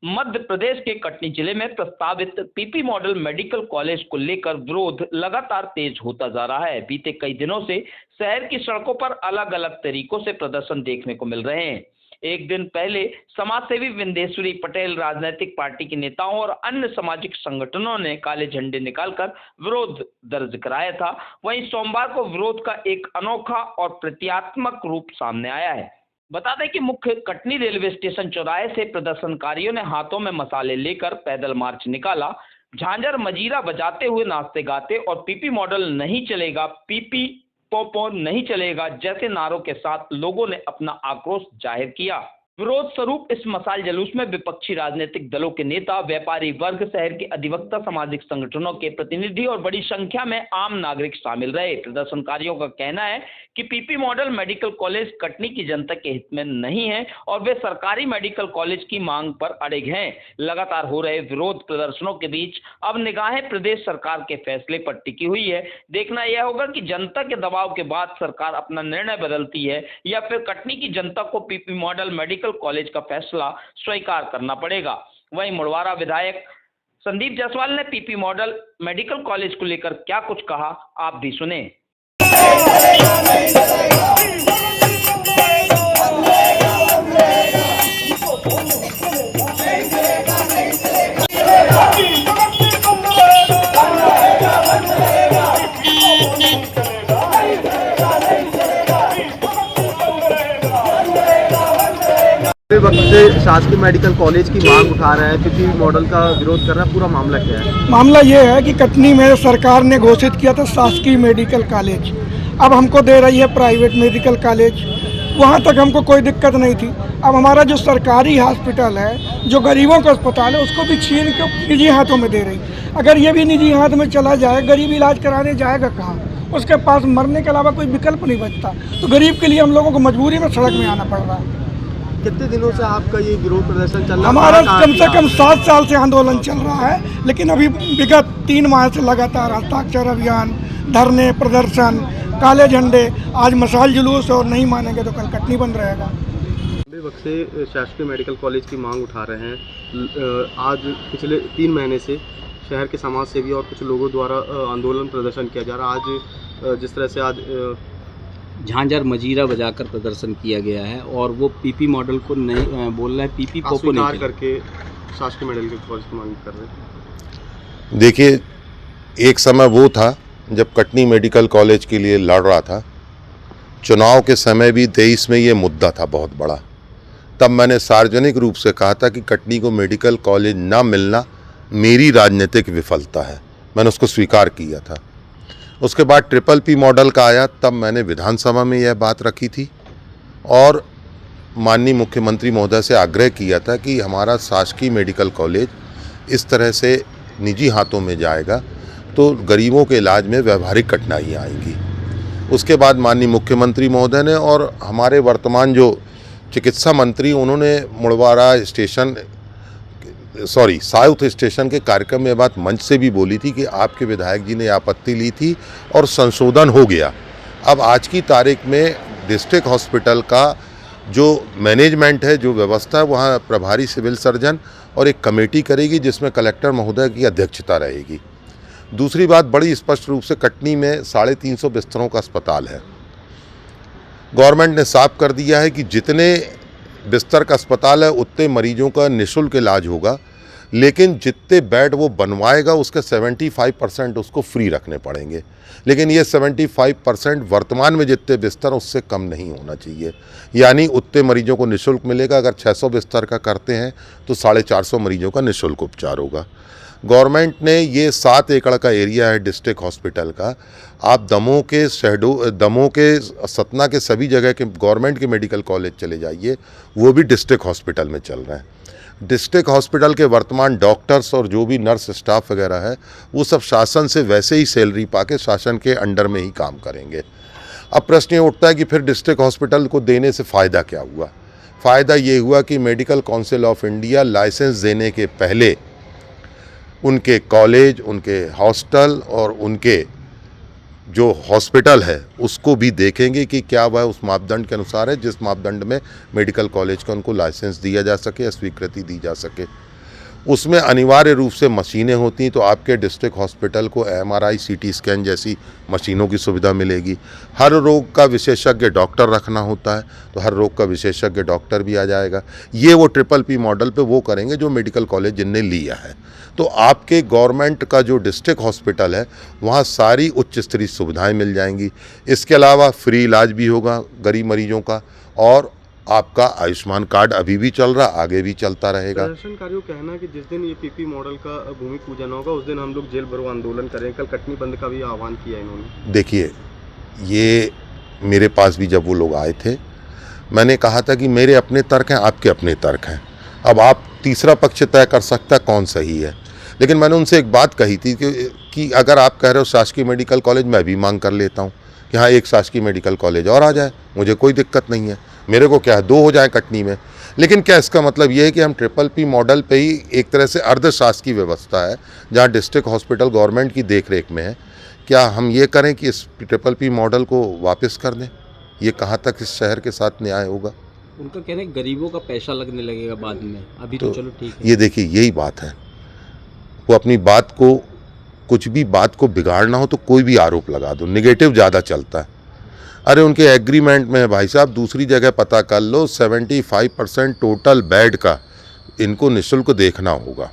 मध्य प्रदेश के कटनी जिले में प्रस्तावित पीपी मॉडल मेडिकल कॉलेज को लेकर विरोध लगातार तेज होता जा रहा है। बीते कई दिनों से शहर की सड़कों पर अलग अलग तरीकों से प्रदर्शन देखने को मिल रहे हैं। एक दिन पहले समाजसेवी विंदेश्वरी पटेल, राजनीतिक पार्टी के नेताओं और अन्य सामाजिक संगठनों ने काले झंडे निकालकर विरोध दर्ज कराया था। वहीं सोमवार को विरोध का एक अनोखा और प्रतीकात्मक रूप सामने आया है। बता दें कि मुख्य कटनी रेलवे स्टेशन चौराहे से प्रदर्शनकारियों ने हाथों में मसाले लेकर पैदल मार्च निकाला, झांझर मजीरा बजाते हुए नाचते गाते और पीपी मॉडल नहीं चलेगा, पीपी पोपो नहीं चलेगा जैसे नारों के साथ लोगों ने अपना आक्रोश जाहिर किया। विरोध स्वरूप इस मशाल जुलूस में विपक्षी राजनीतिक दलों के नेता, व्यापारी वर्ग, शहर के अधिवक्ता, सामाजिक संगठनों के प्रतिनिधि और बड़ी संख्या में आम नागरिक शामिल रहे। प्रदर्शनकारियों का कहना है कि PP model medical college Katni की जनता के हित में नहीं है और वे सरकारी मेडिकल कॉलेज की मांग पर अड़िग हैं। लगातार हो रहे विरोध प्रदर्शनों के बीच अब निगाहें प्रदेश सरकार के फैसले पर टिकी हुई है। देखना यह होगा कि जनता के दबाव के बाद सरकार अपना निर्णय बदलती है या फिर कटनी की जनता को पीपी मॉडल मेडिकल कॉलेज का फैसला स्वीकार करना पड़ेगा। वहीं मुड़वारा विधायक संदीप जायसवाल ने पीपी मॉडल मेडिकल कॉलेज को लेकर क्या कुछ कहा, आप भी सुने। वक्त से शासकीय मेडिकल कॉलेज की मांग उठा रहा है, पीपी मॉडल का विरोध कर रहा है। पूरा मामला क्या है? मामला ये है कि कटनी में सरकार ने घोषित किया था शासकीय मेडिकल कॉलेज, अब हमको दे रही है प्राइवेट मेडिकल कॉलेज। वहाँ तक हमको कोई दिक्कत नहीं थी। अब हमारा जो सरकारी हॉस्पिटल है, जो गरीबों का अस्पताल है, उसको भी छीन के निजी हाथों में दे रही। अगर ये भी निजी हाथ में चला जाए, गरीब इलाज कराने जाएगा कहाँ? उसके पास मरने के अलावा कोई विकल्प नहीं बचता। तो गरीब के लिए हम लोगों को मजबूरी में सड़क में आना पड़ रहा है। कितने दिनों से आपका ये विरोध प्रदर्शन चल रहा है? हमारा कम से कम 7 साल से आंदोलन चल रहा है, लेकिन अभी विगत 3 माह से लगातार हस्ताक्षर अभियान, धरने, प्रदर्शन, काले झंडे, आज मशाल जुलूस, और नहीं मानेंगे तो कल कटनी बंद रहेगा। वक्त से शासकीय मेडिकल कॉलेज की मांग उठा रहे हैं। आज पिछले 3 महीने से शहर के समाज सेवी और कुछ लोगों द्वारा आंदोलन प्रदर्शन किया जा रहा है। आज जिस तरह से आज झांझर मजीरा बजाकर प्रदर्शन किया गया है और वो पीपी मॉडल को नहीं बोल रहा है, पीपी पोपो नहीं करके शासकीय मेडिकल कॉलेज की मांग कर रहे हैं। देखिए, एक समय वो था जब कटनी मेडिकल कॉलेज के लिए लड़ रहा था। चुनाव के समय भी 23 में ये मुद्दा था बहुत बड़ा। तब मैंने सार्वजनिक रूप से कहा था कि कटनी को मेडिकल कॉलेज ना मिलना मेरी राजनीतिक विफलता है। मैंने उसको स्वीकार किया था। उसके बाद ट्रिपल पी मॉडल का आया, तब मैंने विधानसभा में यह बात रखी थी और माननीय मुख्यमंत्री महोदय से आग्रह किया था कि हमारा शासकीय मेडिकल कॉलेज इस तरह से निजी हाथों में जाएगा तो गरीबों के इलाज में व्यवहारिक कठिनाइयाँ आएंगी। उसके बाद माननीय मुख्यमंत्री महोदय ने और हमारे वर्तमान जो चिकित्सा मंत्री, उन्होंने मुड़वारा स्टेशन साउथ स्टेशन के कार्यक्रम में बात मंच से भी बोली थी कि आपके विधायक जी ने आपत्ति ली थी और संशोधन हो गया। अब आज की तारीख में डिस्ट्रिक्ट हॉस्पिटल का जो मैनेजमेंट है, जो व्यवस्था है, वहाँ प्रभारी सिविल सर्जन और एक कमेटी करेगी जिसमें कलेक्टर महोदय की अध्यक्षता रहेगी। दूसरी बात, बड़ी स्पष्ट रूप से कटनी में 350 बिस्तरों का अस्पताल है। गवर्नमेंट ने साफ कर दिया है कि जितने बिस्तर का अस्पताल है उतने मरीजों का निःशुल्क इलाज होगा, लेकिन जितने बेड वो बनवाएगा उसके 75% उसको फ्री रखने पड़ेंगे। लेकिन ये 75% वर्तमान में जितने बिस्तर उससे कम नहीं होना चाहिए, यानी उतने मरीजों को निःशुल्क मिलेगा। अगर 600 बिस्तर का करते हैं तो 450 मरीजों का निःशुल्क उपचार होगा। गवर्नमेंट ने ये 7 एकड़ का एरिया है डिस्ट्रिक्ट हॉस्पिटल का, आप दमोह के सतना के सभी जगह के गवर्नमेंट के मेडिकल कॉलेज चले जाइए, वो भी डिस्ट्रिक्ट हॉस्पिटल में चल रहे हैं। डिस्ट्रिक्ट हॉस्पिटल के वर्तमान डॉक्टर्स और जो भी नर्स स्टाफ वगैरह है, वो सब शासन से वैसे ही सैलरी पाके शासन के अंडर में ही काम करेंगे। अब प्रश्न ये उठता है कि फिर डिस्ट्रिक्ट हॉस्पिटल को देने से फ़ायदा क्या हुआ? फ़ायदा ये हुआ कि medical council of India licence देने के पहले उनके कॉलेज, उनके हॉस्टल और उनके जो हॉस्पिटल है उसको भी देखेंगे कि क्या वह उस मापदंड के अनुसार है जिस मापदंड में मेडिकल कॉलेज का उनको लाइसेंस दिया जा सके या स्वीकृति दी जा सके। उसमें अनिवार्य रूप से मशीनें होती हैं, तो आपके डिस्ट्रिक्ट हॉस्पिटल को MRI CT स्कैन जैसी मशीनों की सुविधा मिलेगी। हर रोग का विशेषज्ञ डॉक्टर रखना होता है, तो हर रोग का विशेषज्ञ डॉक्टर भी आ जाएगा। ये वो PPP मॉडल पे वो करेंगे जो मेडिकल कॉलेज जिनने लिया है। तो आपके गवर्नमेंट का जो डिस्ट्रिक्ट हॉस्पिटल है वहाँ सारी उच्च स्तरीय सुविधाएँ मिल जाएंगी। इसके अलावा फ्री इलाज भी होगा गरीब मरीजों का, और आपका आयुष्मान कार्ड अभी भी चल रहा, आगे भी चलता रहेगा। प्रदर्शनकारियों का कहना है कि जिस दिन ये PP मॉडल का भूमि पूजन होगा उस दिन हम लोग जेल भरो आंदोलन करें। कल कटनी बंद का भी आह्वान किया इन्होंने। देखिए, ये मेरे पास भी जब वो लोग आए थे, मैंने कहा था कि मेरे अपने तर्क हैं, आपके अपने तर्क हैं। अब आप तीसरा पक्ष तय कर सकता है कौन सही है। लेकिन मैंने उनसे एक बात कही थी कि अगर आप कह रहे हो शासकीय मेडिकल कॉलेज, मैं भी मांग कर लेता हूँ कि हाँ, एक शासकीय मेडिकल कॉलेज और आ जाए, मुझे कोई दिक्कत नहीं है। मेरे को क्या है, 2 हो जाए कटनी में। लेकिन क्या इसका मतलब ये है कि हम PPP मॉडल पे ही एक तरह से अर्धशासकीय व्यवस्था है जहाँ डिस्ट्रिक्ट हॉस्पिटल गवर्नमेंट की देखरेख में है, क्या हम ये करें कि इस PPP मॉडल को वापस कर दें? ये कहाँ तक इस शहर के साथ न्याय होगा? उनका कहना है गरीबों का पैसा लगने लगेगा बाद में, अभी तो चलो ठीक है। ये देखिए, यही बात है। वो अपनी बात को, कुछ भी बात को बिगाड़ना हो तो कोई भी आरोप लगा दो, निगेटिव ज़्यादा चलता है। अरे उनके एग्रीमेंट में है भाई साहब, दूसरी जगह पता कर लो, 75% टोटल बेड का इनको निःशुल्क देखना होगा।